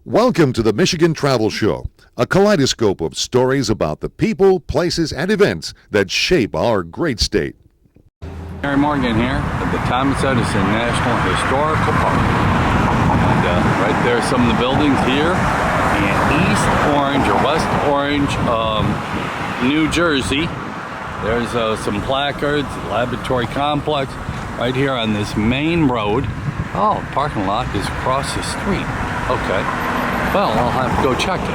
Welcome to the Michigan Travel Show, a kaleidoscope of stories about the people, places, and events that shape our great state. Harry Morgan here at the Thomas Edison National Historical Park. And right there are some of the buildings here in East Orange or West Orange, New Jersey. There's some placards, laboratory complex right here on this main road. Oh, the parking lot is across the street. Okay. Well, I'll have to go check it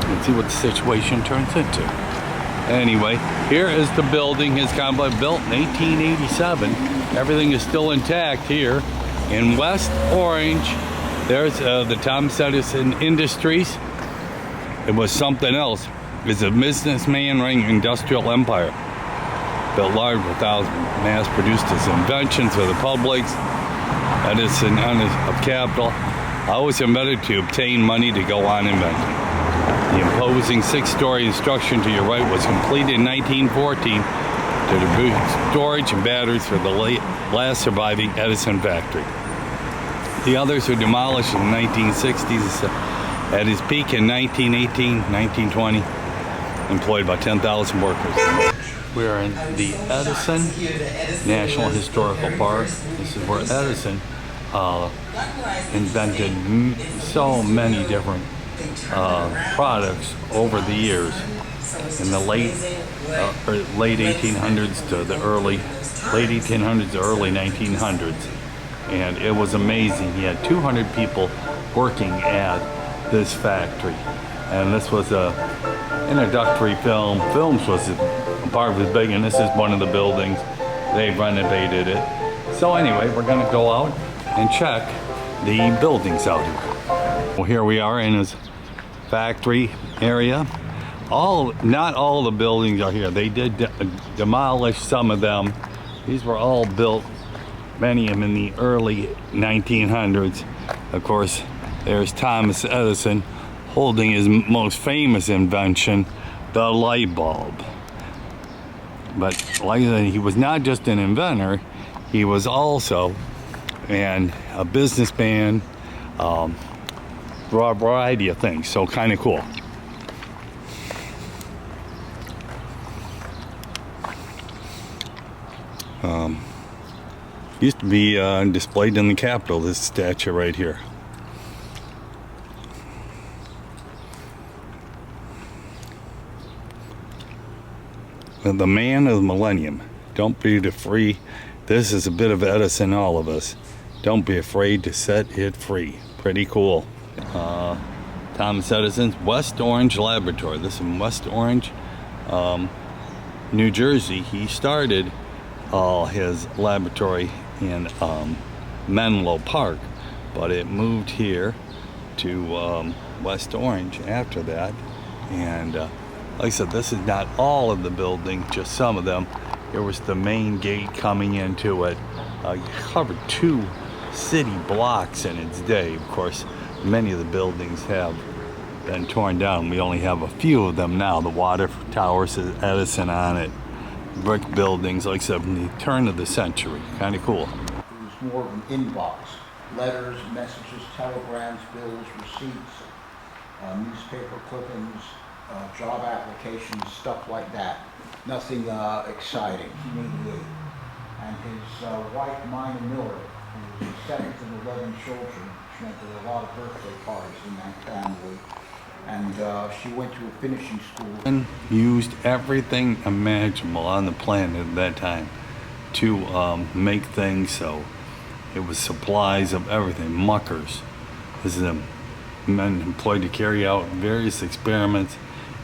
and see what the situation turns into. Anyway, here is the building. His complex built in 1887. Everything is still intact here. In West Orange, there's the Thomas Edison Industries. It was something else. It's a businessman running an industrial empire. Built large with thousands, mass-produced his inventions for the public. Edison of capital. Always invented to obtain money to go on inventing. The imposing six-story structure to your right was completed in 1914 to produce storage and batteries for the last surviving Edison factory. The others were demolished in the 1960s. At his peak in 1918, 1920, employed about 10,000 workers. We are in the Edison National Historical Park. This is where Edison invented so many different products over the years. In the late 1800s to the early 1900s, and it was amazing. He had 200 people working at this factory, and this was a introductory film. Films was a part of his big, and this is one of the buildings. They renovated it. So anyway, we're gonna go out and check the buildings out here. Well, here we are in his factory area. Not all the buildings are here. They did demolish some of them. These were all built, many of them in the early 1900s. Of course, there's Thomas Edison holding his most famous invention, the light bulb. But like I said, he was not just an inventor, he was also a businessman, a variety of things, so kind of cool. Used to be displayed in the Capitol, this statue right here. The man of the millennium. Don't be afraid. This is a bit of Edison, all of us. Don't be afraid to set it free. Pretty cool. Thomas Edison's West Orange Laboratory. This is in West Orange, New Jersey. He started his laboratory in Menlo Park, but it moved here to West Orange after that. And like I said, this is not all of the building, just some of them. Here was the main gate coming into it. It covered 2 city blocks in its day. Of course, many of the buildings have been torn down. We only have a few of them now. The water tower says Edison on it. Brick buildings, like I said, from the turn of the century. Kind of cool. It was more of an inbox. Letters, messages, telegrams, bills, receipts, newspaper clippings, job applications, stuff like that. Nothing exciting. And his wife, Mina Miller, who was the 7th of 11 children, which meant there were a lot of birthday parties in that family. And she went to a finishing school. And used everything imaginable on the planet at that time to make things. So it was supplies of everything, muckers. This is a men employed to carry out various experiments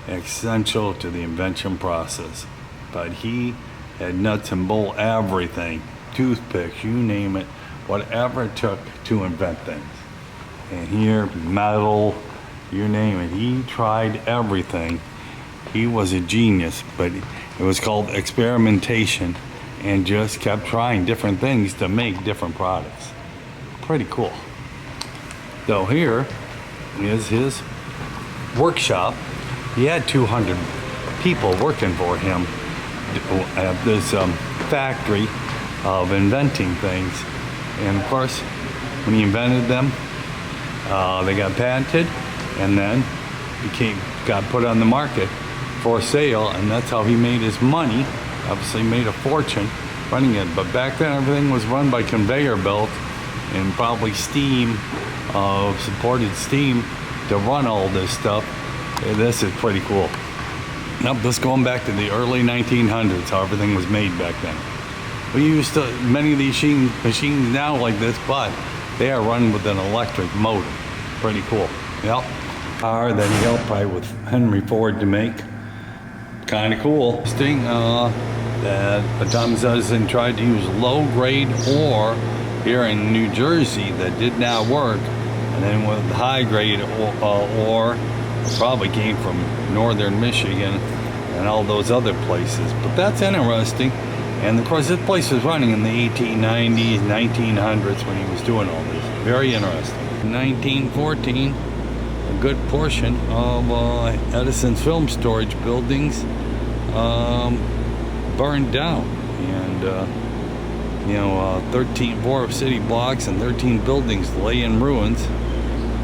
essential to the invention process. But he had nuts and bolts, everything, toothpicks, you name it, whatever it took to invent things. And here, metal, you name it. He tried everything. He was a genius, but it was called experimentation, and just kept trying different things to make different products. Pretty cool. So here is his workshop. He had 200 people working for him at this factory of inventing things. And of course, when he invented them, They got patented, and then got put on the market for sale, and that's how he made his money. Obviously made a fortune running it, but back then everything was run by conveyor belt and probably steam, supported steam to run all this stuff. This is pretty cool. Now, this going back to the early 1900s, how everything was made back then. We used many of these machines now like this, but they are run with an electric motor. Pretty cool. Yep. Car that he helped probably with Henry Ford to make. Kind of cool. This thing that Thomas Edison tried to use low-grade ore here in New Jersey that did not work, and then with high-grade ore, probably came from northern Michigan and all those other places. But that's interesting. And of course, this place was running in the 1890s, 1900s when he was doing all this. Very interesting. In 1914, a good portion of Edison's film storage buildings burned down. And, 4 city blocks and 13 buildings lay in ruins.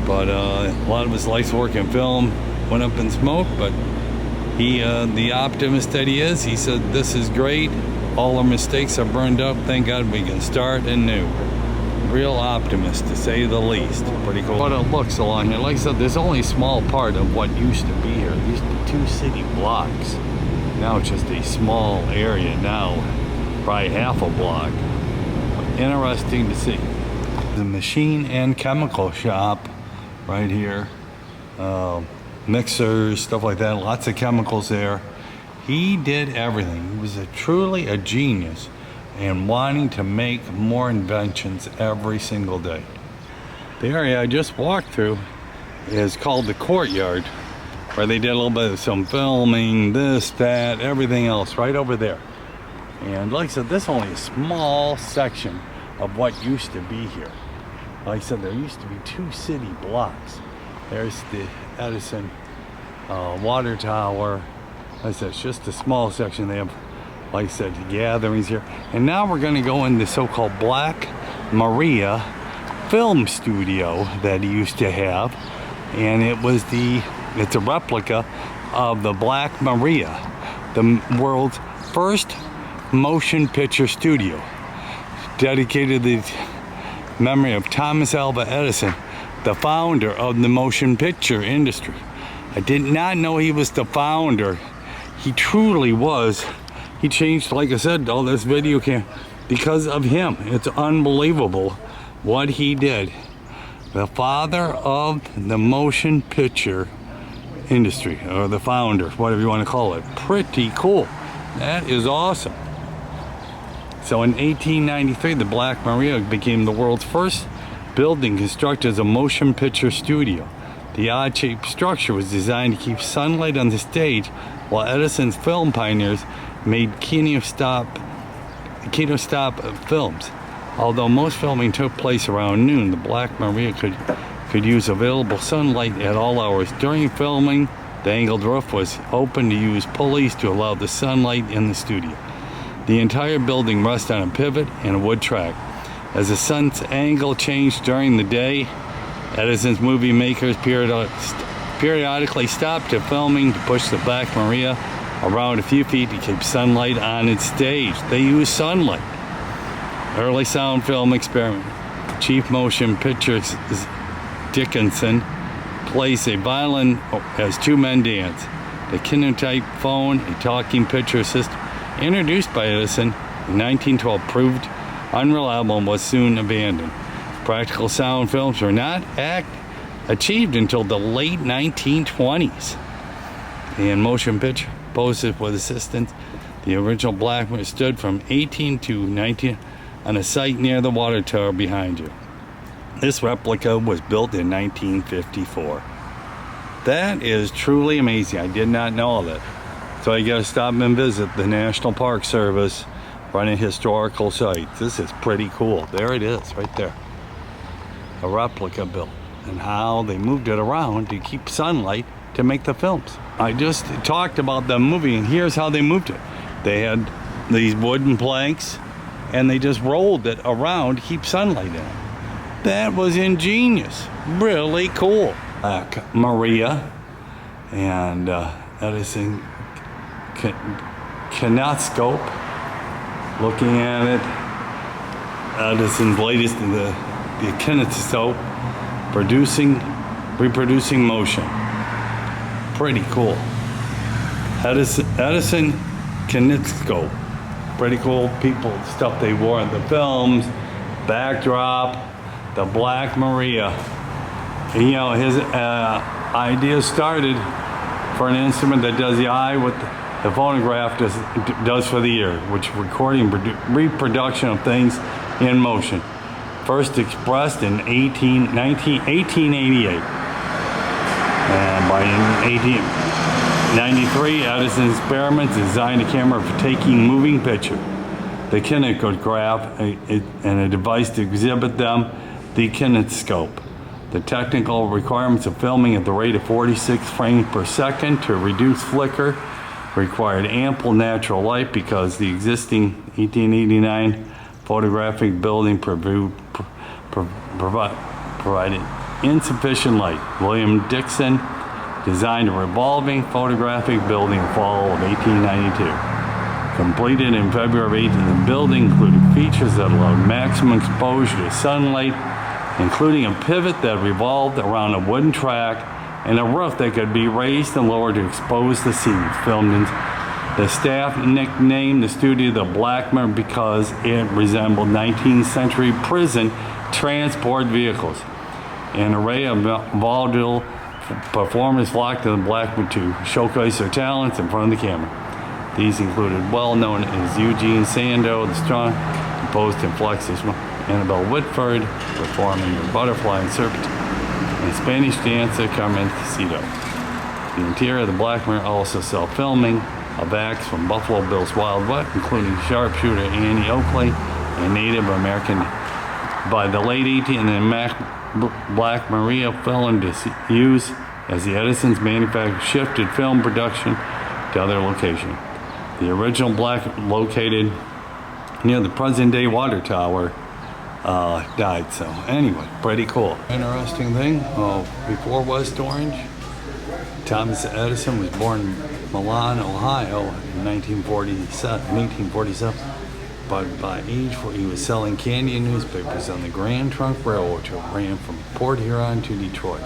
But a lot of his life's work in film went up in smoke. But he, the optimist that he is, he said, "This is great. All our mistakes are burned up. Thank God we can start anew." Real optimist, to say the least. Pretty cool. But it looks along here. Like I said, there's only a small part of what used to be here. These 2 city blocks. Now it's just a small area now. Probably half a block. Interesting to see. The machine and chemical shop right here. Mixers, stuff like that. Lots of chemicals there. He did everything. He was truly a genius and wanting to make more inventions every single day. The area I just walked through is called the courtyard, where they did a little bit of some filming, this, that, everything else right over there. And like I said, this is only a small section of what used to be here. Like I said, there used to be 2 city blocks. There's the Edison water tower. Like I said, it's just a small section. They have, like I said, gatherings here. And now we're going to go in the so-called Black Maria film studio that he used to have. And it's a replica of the Black Maria, the world's first motion picture studio, dedicated to the memory of Thomas Alva Edison, the founder of the motion picture industry. I did not know he was the founder. He truly was. He changed, like I said, all this video cam because of him. It's unbelievable what he did. The father of the motion picture industry, or the founder, whatever you want to call it. Pretty cool. That is awesome. So in 1893, the Black Maria became the world's first building constructed as a motion picture studio. The odd-shaped structure was designed to keep sunlight on the stage, while Edison's film pioneers made kinostop films. Although most filming took place around noon, the Black Maria could use available sunlight at all hours. During filming, the angled roof was open to use pulleys to allow the sunlight in the studio. The entire building rests on a pivot and a wood track. As the sun's angle changed during the day, Edison's movie makers periodically stopped to filming to push the Black Maria around a few feet to keep sunlight on its stage. They used sunlight. Early sound film experiment. Chief motion pictures Dickinson plays a violin as 2 men dance. The kinetotype phone, a talking picture system introduced by Edison in 1912, proved unreliable and was soon abandoned. Practical sound films were not achieved until the late 1920s. And motion picture poses with assistance. The original Black Maria stood from 18 to 19 on a site near the water tower behind you. This replica was built in 1954. That is truly amazing. I did not know all that. So I gotta stop and visit the National Park Service running historical sites. This is pretty cool. There it is, right there. A replica built, and how they moved it around to keep sunlight to make the films. I just talked about the movie, and here's how they moved it. They had these wooden planks, and they just rolled it around to keep sunlight in it. That was ingenious. Really cool. Maria and Edison kinetoscope. Looking at it, Edison's latest, the kinetoscope, reproducing motion. Pretty cool. Edison kinetoscope. Pretty cool people, stuff they wore in the films. Backdrop, the Black Maria. And, you know, his idea started for an instrument that does the eye what the phonograph does for the ear, which recording reproduction of things in motion. First expressed in 1888. And by 1893, Edison's experiments designed a camera for taking moving picture, the kinetograph, and a device to exhibit them, the kinetoscope. The technical requirements of filming at the rate of 46 frames per second to reduce flicker required ample natural light because the existing 1889 photographic building provided insufficient light. William Dixon designed a revolving photographic building in the fall of 1892. Completed in February of 18, the building included features that allowed maximum exposure to sunlight, including a pivot that revolved around a wooden track and a roof that could be raised and lowered to expose the scenes filmed in. The staff nicknamed the studio the Black Maria because it resembled 19th century prison transport vehicles. An array of vaudeville performers flocked to the Black Maria to showcase their talents in front of the camera. These included well-known as Eugene Sandow, the strong, composed and Fluxus, Annabelle Whitford, performing the Butterfly and Serpent, and Spanish dancer Carmen Cito. The interior of the Black Maria also saw filming of acts from Buffalo Bill's Wild West, including sharpshooter Annie Oakley and Native American. By the late 18th, the Black Maria fell into use as the Edison's manufacturer shifted film production to other locations. The original Black, located near the present-day water tower, died. So anyway, pretty cool. Interesting thing, before West Orange, Thomas Edison was born in Milan, Ohio in 1847. But by age 4, he was selling candy and newspapers on the Grand Trunk Railroad, which ran from Port Huron to Detroit.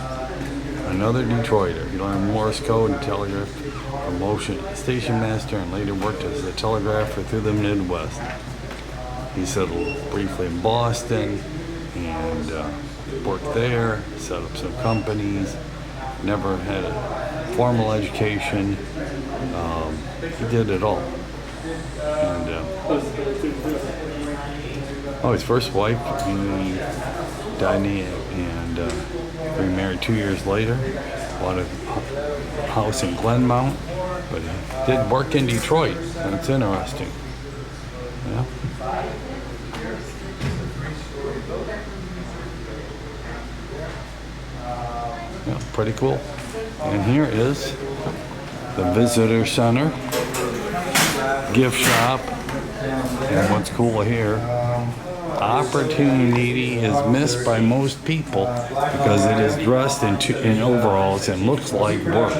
Another Detroiter, he learned Morse code and telegraph from motion station master and later worked as a telegrapher through the Midwest. He settled briefly in Boston and worked there, set up some companies, never had a formal education. He did it all. And his first wife, he died and remarried 2 years later. Bought a house in Glenmount, but he did work in Detroit. That's interesting. Yeah. Yeah, pretty cool. And here is the visitor center, gift shop, and what's cool here, opportunity is missed by most people because it is dressed in overalls and looks like work.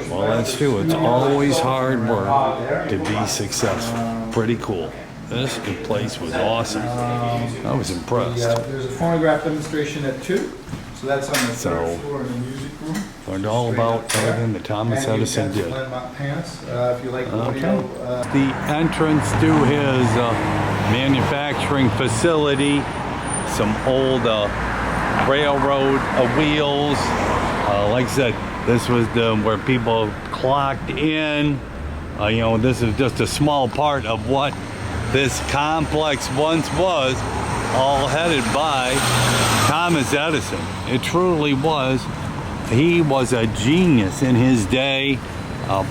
Well, that's true. It's always hard work to be successful. Pretty cool. This place was awesome. I was impressed. There's a phonograph demonstration at 2, so that's on the third floor in the music room. Learned all about everything that Thomas Edison did. Pants, if you like audio. The entrance to his manufacturing facility, some old railroad wheels. Like I said, this was where people clocked in. This is just a small part of what this complex once was, all headed by Thomas Edison. It truly was. He was a genius in his day.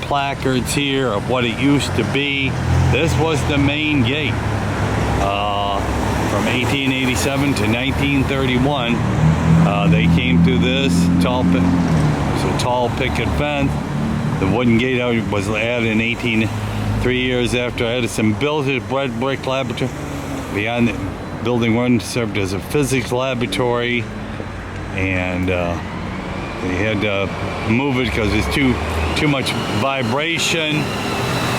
Placards here of what it used to be. This was the main gate. From 1887 to 1931, they came through this tall picket fence. The wooden gate was added in 3 years after Edison built his red brick laboratory. building one served as a physics laboratory, and they had to move it because it's too much vibration.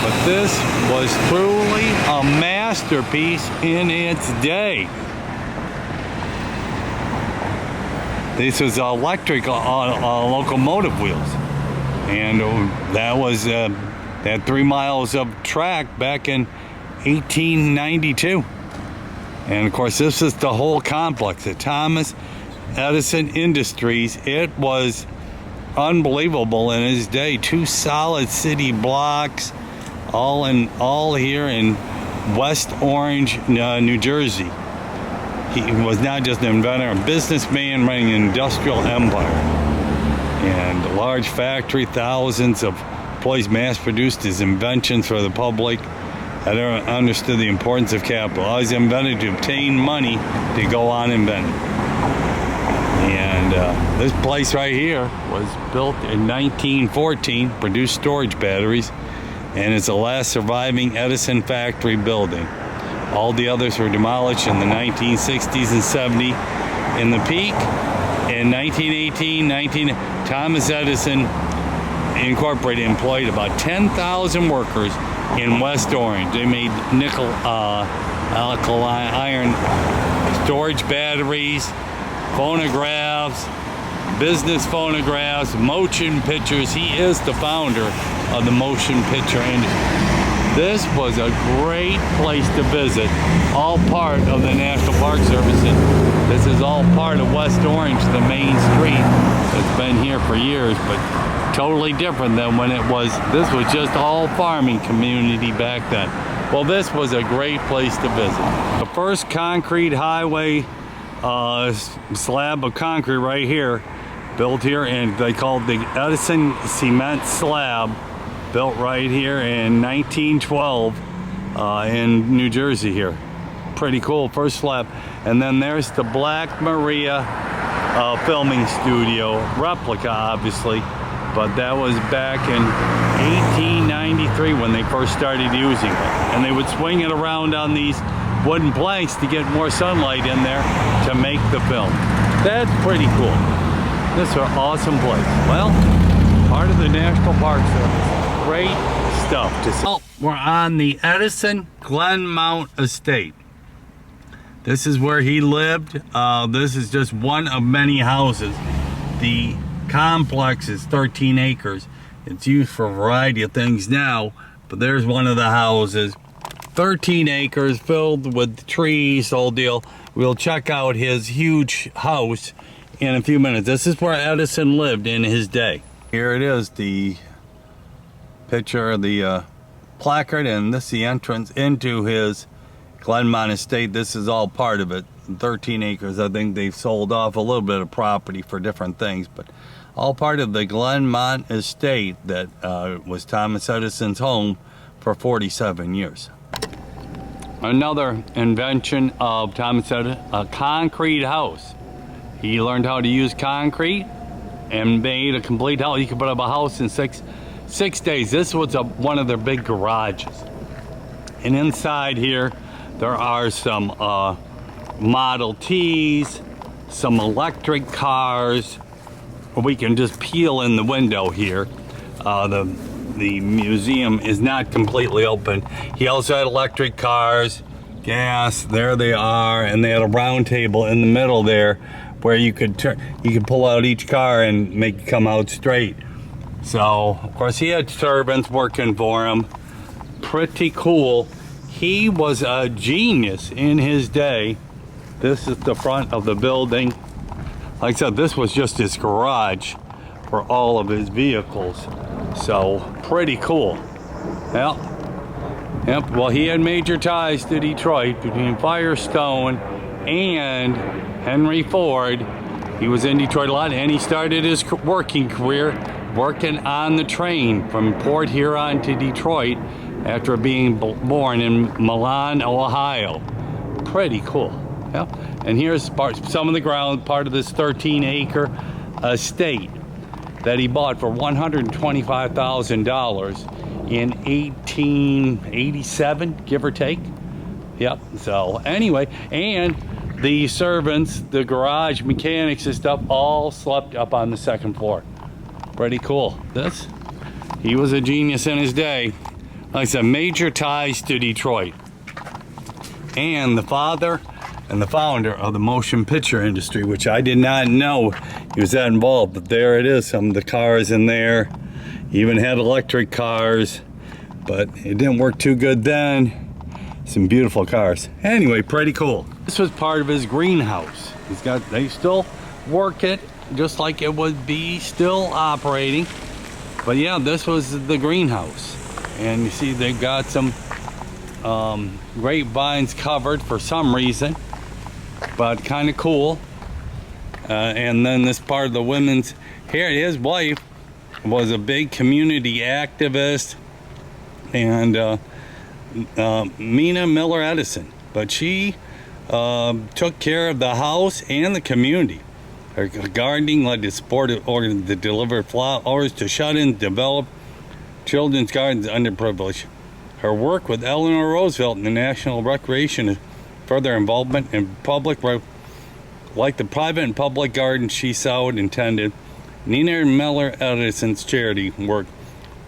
But this was truly a masterpiece in its day. This was electric locomotive wheels, and that was that 3 miles of track back in 1892. And of course, this is the whole complex, the Thomas Edison Industries. It was unbelievable in his day. 2 solid city blocks, all here in West Orange, New Jersey. He was not just an inventor, a businessman running an industrial empire. And a large factory, thousands of employees mass-produced his inventions for the public. I never understood the importance of capital. I was invented to obtain money to go on inventing. And this place right here was built in 1914, produced storage batteries, and it's the last surviving Edison factory building. All the others were demolished in the 1960s and 70s. In the peak, in 1918, Thomas Edison Incorporated employed about 10,000 workers in West Orange. They made nickel alkaline iron storage batteries, phonographs, business phonographs, motion pictures. He is the founder of the motion picture industry. This was a great place to visit, all part of the National Park Service. And this is all part of West Orange, the main street that's been here for years, but totally different than when this was just all farming community back then. Well, this was a great place to visit. The first concrete highway slab of concrete right here, built here, and they called the Edison cement slab, built right here in 1912 in New Jersey here. Pretty cool, first slab. And then there's the Black Maria filming studio, replica obviously, but that was back in 1893 when they first started using it. And they would swing it around on these wooden planks to get more sunlight in there to make the film. That's pretty cool. This is an awesome place. Well, part of the National Park Service. Great stuff to see. Well, we're on the Edison Glenmount Estate. This is where he lived. This is just one of many houses. The complex is 13 acres. It's used for a variety of things now, but there's one of the houses. 13 acres filled with trees, the whole deal. We'll check out his huge house in a few minutes. This is where Edison lived in his day. Here it is, the picture of the placard, and this is the entrance into his Glenmount Estate. This is all part of it. 13 acres. I think they've sold off a little bit of property for different things, but all part of the Glenmount Estate that was Thomas Edison's home for 47 years. Another invention of Thomas Edison, a concrete house. He learned how to use concrete and made a complete house. You could put up a house in six days. This was one of their big garages. And inside here, there are some Model Ts, some electric cars. We can just peel in the window here. The museum is not completely open. He also had electric cars, gas, there they are, and they had a round table in the middle there where you could pull out each car and make it come out straight. So, of course, he had servants working for him. Pretty cool. He was a genius in his day. This is the front of the building. Like I said, this was just his garage for all of his vehicles. So, pretty cool. Yep, well, he had major ties to Detroit between Firestone and Henry Ford. He was in Detroit a lot, and he started his working career working on the train from Port Huron to Detroit after being born in Milan, Ohio. Pretty cool. Yep. And here's some of the ground, part of this 13-acre estate that he bought for $125,000 in 1887, give or take. Yep, so anyway, and the servants, the garage mechanics and stuff all slept up on the second floor. Pretty cool. He was a genius in his day. Like I said, major ties to Detroit. And the father and the founder of the motion picture industry, which I did not know he was that involved, but there it is, some of the cars in there. He even had electric cars, but it didn't work too good then. Some beautiful cars. Anyway, pretty cool. This was part of his greenhouse. They still work it just like it would be still operating. But yeah, this was the greenhouse. And you see they've got some grapevines covered for some reason, but kind of cool. And then this part of the women's here, his wife was a big community activist, and Mina Miller Edison, but she took care of the house and the community. Her gardening led to support organs that delivered flowers to shut-ins, develop children's gardens underprivileged. Her work with Eleanor Roosevelt in the National Recreation, further involvement in public, like the private and public gardens she sowed and tended. Nina Miller Edison's charity work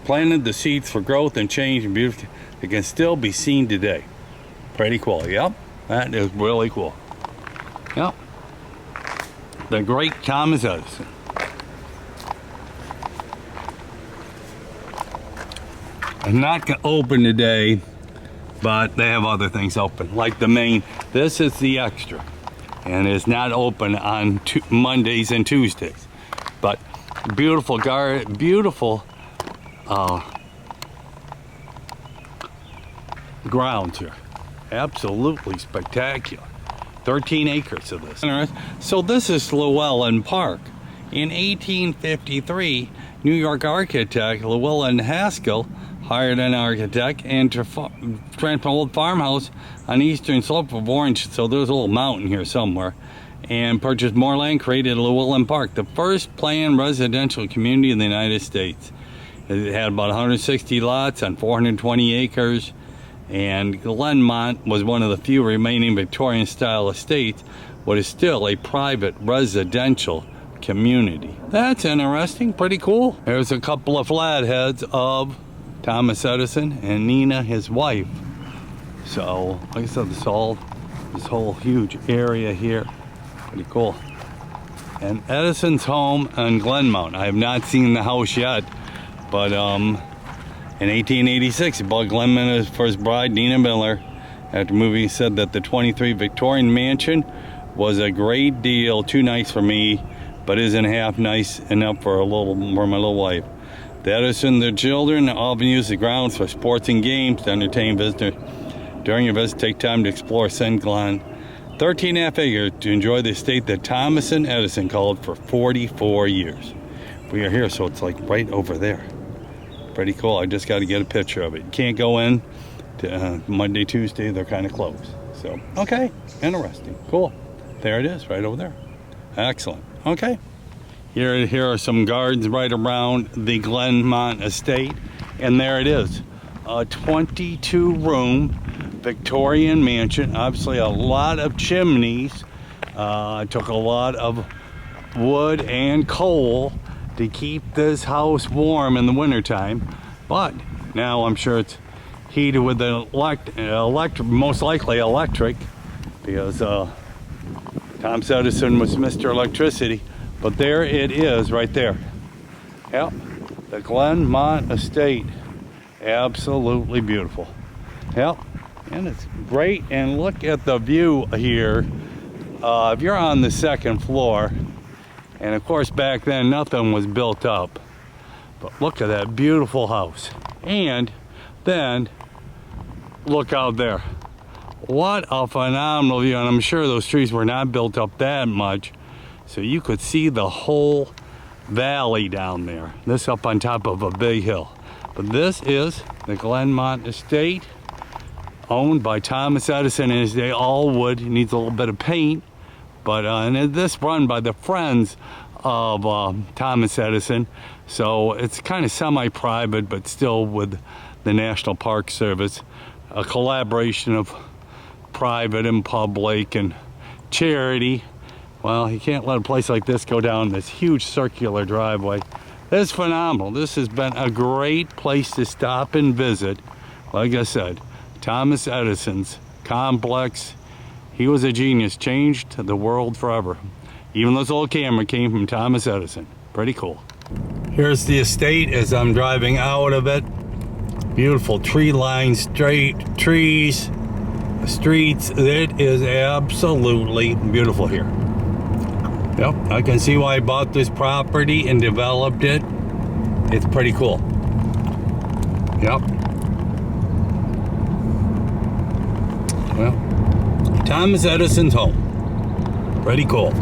planted the seeds for growth and change and beauty that can still be seen today. Pretty cool. Yep, that is really cool. Yep. The great Thomas Edison. I'm not open today, but they have other things open, like the main. This is the extra, and it's not open on Mondays and Tuesdays. But beautiful garden, beautiful grounds here. Absolutely spectacular. 13 acres of this. So this is Llewellyn Park. In 1853, New York architect Llewellyn Haskell hired an architect and to an old farmhouse on the eastern slope of Orange. So there's a little mountain here somewhere, and purchased more land, created Llewellyn Park, the first planned residential community in the United States. It had about 160 lots on 420 acres. And Glenmont was one of the few remaining Victorian-style estates, what is still a private residential community. That's interesting, pretty cool. There's a couple of flatheads of Thomas Edison and Nina, his wife. So, like I said, this whole huge area here, pretty cool. And Edison's home on Glenmont. I have not seen the house yet, but in 1886, he bought Glenmont for his bride, Nina Miller. After the movie, said that the 23 Victorian mansion was a great deal, too nice for me, but isn't half nice enough for my little wife. The Edison, their children, often use the grounds for sports and games to entertain visitors. During your visit, take time to explore St. Glen. 13.5 acres to enjoy the estate that Thomas and Edison called for 44 years. We are here, so it's like right over there. Pretty cool. I just got to get a picture of it. You can't go in to, Monday, Tuesday. They're kind of closed. So, okay. Interesting. Cool. There it is, right over there. Excellent. Okay. Here are some gardens right around the Glenmont estate. And there it is. A 22-room Victorian mansion. Obviously, a lot of chimneys. Took a lot of wood and coal to keep this house warm in the wintertime, but now I'm sure it's heated with the most likely electric, because Thomas Edison was Mr. Electricity. But there it is right there. Yep, the Glenmont estate. Absolutely beautiful. Yep, and it's great. And look at the view here. If you're on the second floor, and of course back then nothing was built up, but look at that beautiful house. And then look out there. What a phenomenal view. And I'm sure those trees were not built up that much, so you could see the whole valley down there. This up on top of a big hill. But this is the Glenmont estate, owned by Thomas Edison in his day. All wood, needs a little bit of paint. But and this run by the friends of Thomas Edison, so it's kind of semi-private, but still with the National Park Service, a collaboration of private and public and charity. Well, you can't let a place like this go down this huge circular driveway. This is phenomenal. This has been a great place to stop and visit. Like I said, Thomas Edison's complex. He was a genius, changed the world forever. Even this old camera came from Thomas Edison. Pretty cool. Here's the estate as I'm driving out of it. Beautiful tree lines, straight trees, streets. It is absolutely beautiful here. Yep, I can see why I bought this property and developed it. It's pretty cool. Yep. Well, Thomas Edison's home. Pretty cool.